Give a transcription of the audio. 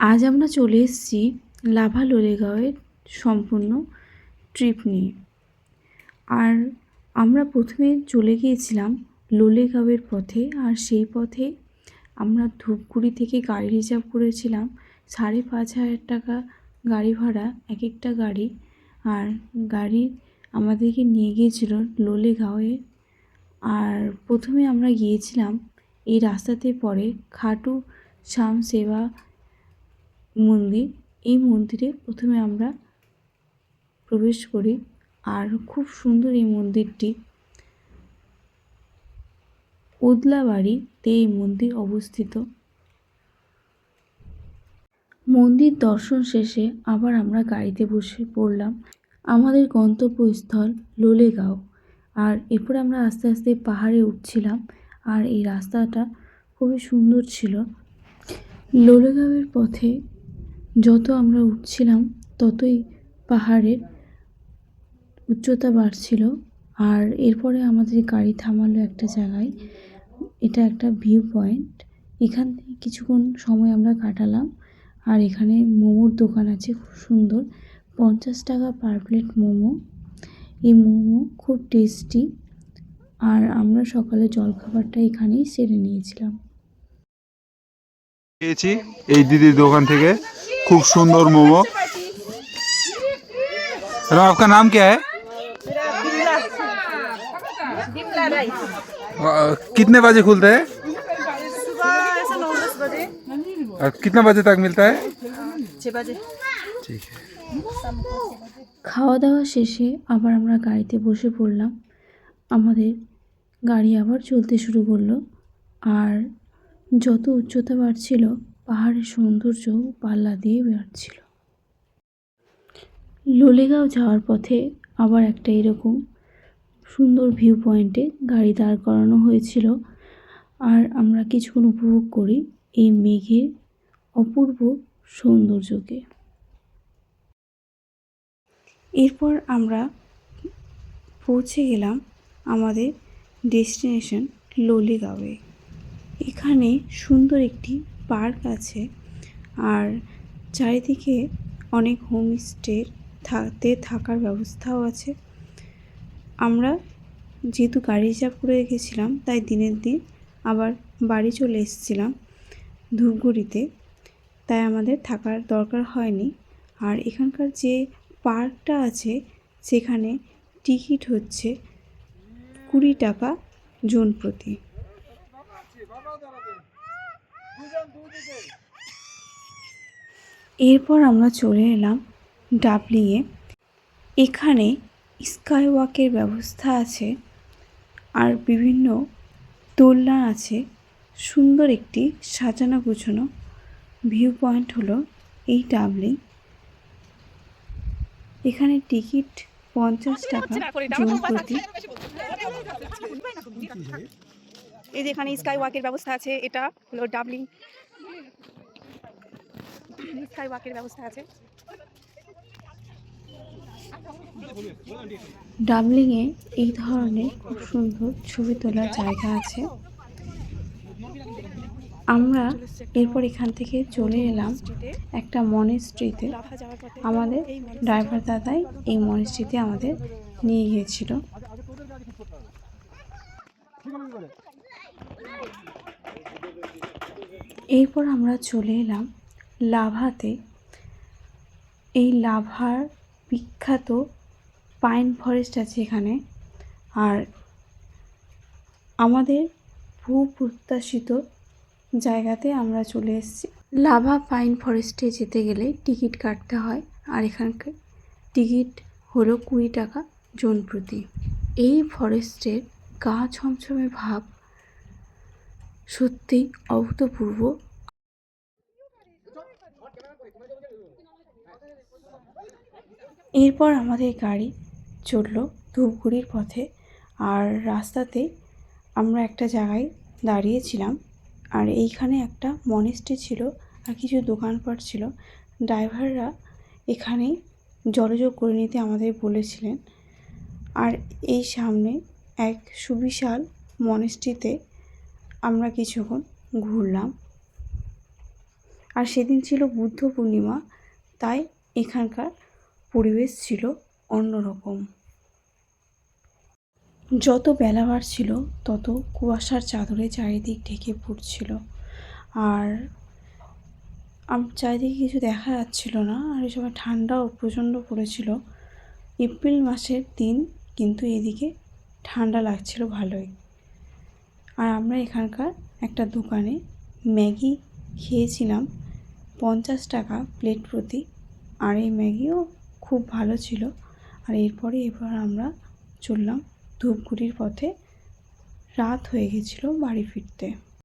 আজ আমরা চলে এসেছি লাভা লোলেগাঁওয়ের সম্পূর্ণ ট্রিপ নিয়ে। আর আমরা প্রথমে চলে গিয়েছিলাম লোলেগাঁওয়ের পথে, আর সেই পথে আমরা ধূপগুড়ি থেকে গাড়ি রিজার্ভ করেছিলাম ৫,৫০০ টাকা গাড়ি ভাড়া এক একটা গাড়ি। আর গাড়ি আমাদেরকে নিয়ে গিয়েছিল লোলেগাঁওয়ে। আর প্রথমে আমরা গিয়েছিলাম এই রাস্তাতে পড়ে খাটু শ্যাম সেবা মন্দির। এই মন্দিরে প্রথমে আমরা প্রবেশ করি, আর খুব সুন্দর এই মন্দিরটি। ওদলাবাড়িতে এই মন্দির অবস্থিত। মন্দির দর্শন শেষে আবার আমরা গাড়িতে বসে পড়লাম আমাদের গন্তব্যস্থল লোলেগাঁও। আর এরপরে আমরা আস্তে আস্তে পাহাড়ে উঠছিলাম, আর এই রাস্তাটা খুবই সুন্দর ছিল। লোলেগাঁওয়ের পথে যত আমরা উঠছিলাম ততই পাহাড়ের উচ্চতা বাড়ছিল। আর এরপরে আমাদের গাড়ি থামালো একটা জায়গায়, এটা একটা ভিউ পয়েন্ট। এখান থেকে কিছুক্ষণ সময় আমরা কাটালাম। আর এখানে মোমোর দোকান আছে খুব সুন্দর, ৫০ টাকা পার প্লেট মোমো। এই মোমো খুব টেস্টি। আর আমরা সকালে জলখাবারটা এখানেই সেরে নিয়েছিলাম। পেয়েছি এই দিদির দোকান থেকে खूब सुंदर मोमो। आपका नाम क्या है? कितने बजे खुलते हैं? सुबह ऐसा 9-10 बजे। और कितना बजे तक मिलता है? 6 बजे। ठीक है। খাওয়া দাওয়া শেষে আবার আমরা গাড়িতে বসে পড়লাম। আমাদের গাড়ি আবার চলতে শুরু করলো। আর যত উচ্চতা বাড়ছিল পাহাড়ের সৌন্দর্য পাল্লা দিয়ে বাড়ছিল। লোলেগাঁও যাওয়ার পথে আবার একটা এরকম সুন্দর ভিউ পয়েন্টে গাড়ি দাঁড় করানো হয়েছিল। আর আমরা কিছুক্ষণ উপভোগ করি এই মেঘের অপূর্ব সৌন্দর্যকে। এরপর আমরা পৌঁছে গেলাম আমাদের ডেস্টিনেশন লোলেগাঁওয়ে। এখানে সুন্দর একটি পার্ক আছে, আর চারিদিকে অনেক হোমস্টেতে থাকার ব্যবস্থাও আছে। আমরা যেহেতু গাড়ি রিজার্ভ করে রেখেছিলাম, তাই দিনের দিন আবার বাড়ি চলে এসেছিলাম ধূপগুড়িতে, তাই আমাদের থাকার দরকার হয়নি। আর এখানকার যে পার্কটা আছে সেখানে টিকিট হচ্ছে 20 টাকা জন প্রতি। এরপর আমরা চলে এলাম ডাবলিংয়ে। এখানে স্কাই ওয়াকের ব্যবস্থা আছে, আর বিভিন্ন দোলনা আছে। সুন্দর একটি সাজানো গোছানো ভিউ পয়েন্ট হলো এই ডাবলিং। এখানে টিকিট 50 টাকা জন প্রতি। এই যে এখানে স্কাই ওয়াকের ব্যবস্থা আছে, এটা হলো ডাবলিং স্কাই ওয়াকের ব্যবস্থা আছে। ডাবলিংয়ে এই ধরনের খুব সুন্দর ছবি তোলার জায়গা আছে। আমরা এরপর এখান থেকে চলে এলাম একটা মনেস্ট্রিতে। আমাদের ড্রাইভার দাদাই এই মনেস্ট্রিতে আমাদের নিয়ে গিয়েছিল। এরপর আমরা চলে এলাম লাভাতে। এই লাভার বিখ্যাত পাইন ফরেস্ট আছে এখানে। আর আমাদের প্রত্যাশিত জায়গাতে আমরা চলে এসেছি। লাভা পাইন ফরেস্টে যেতে গেলে টিকিট কাটতে হয়, আর এখানকার টিকিট হলো 20 টাকা জন প্রতি। এই ফরেস্টের গা ছমছমে ভাব সত্যিই অভূতপূর্ব। এরপর আমাদের গাড়ি চলল ধূপগুড়ির পথে। আর রাস্তাতে আমরা একটা জায়গায় দাঁড়িয়েছিলাম, আর এইখানে একটা মনেস্ট্রি ছিল আর কিছু দোকানপাট ছিল। ড্রাইভাররা এখানেই জলযোগ করে নিতে আমাদের বলেছিলেন। আর এই সামনে এক সুবিশাল মনেস্ট্রিতে আমরা কিছুক্ষণ ঘুরলাম। আর সেদিন ছিল বুদ্ধ পূর্ণিমা, তাই এখানকার পরিবেশ ছিল অন্যরকম। যত বেলা বাড়ছিল তত কুয়াশার চাদরে চারিদিক ঢেকে পড়ছিল, আর চারিদিকে কিছু দেখা যাচ্ছিল না। আর এই সময় ঠান্ডাও প্রচণ্ড পড়েছিল। এপ্রিল মাসের দিন, কিন্তু এদিকে ঠান্ডা লাগছিল ভালোই। আর আমরা এখানকার একটা দোকানে ম্যাগি খেয়েছিলাম 50 টাকা প্লেট প্রতি, আর এই ম্যাগিও খুব ভালো ছিল। আর এবার আমরা চললাম ধূপগুড়ির পথে। রাত হয়ে গেছিলো বাড়ি ফিরতে।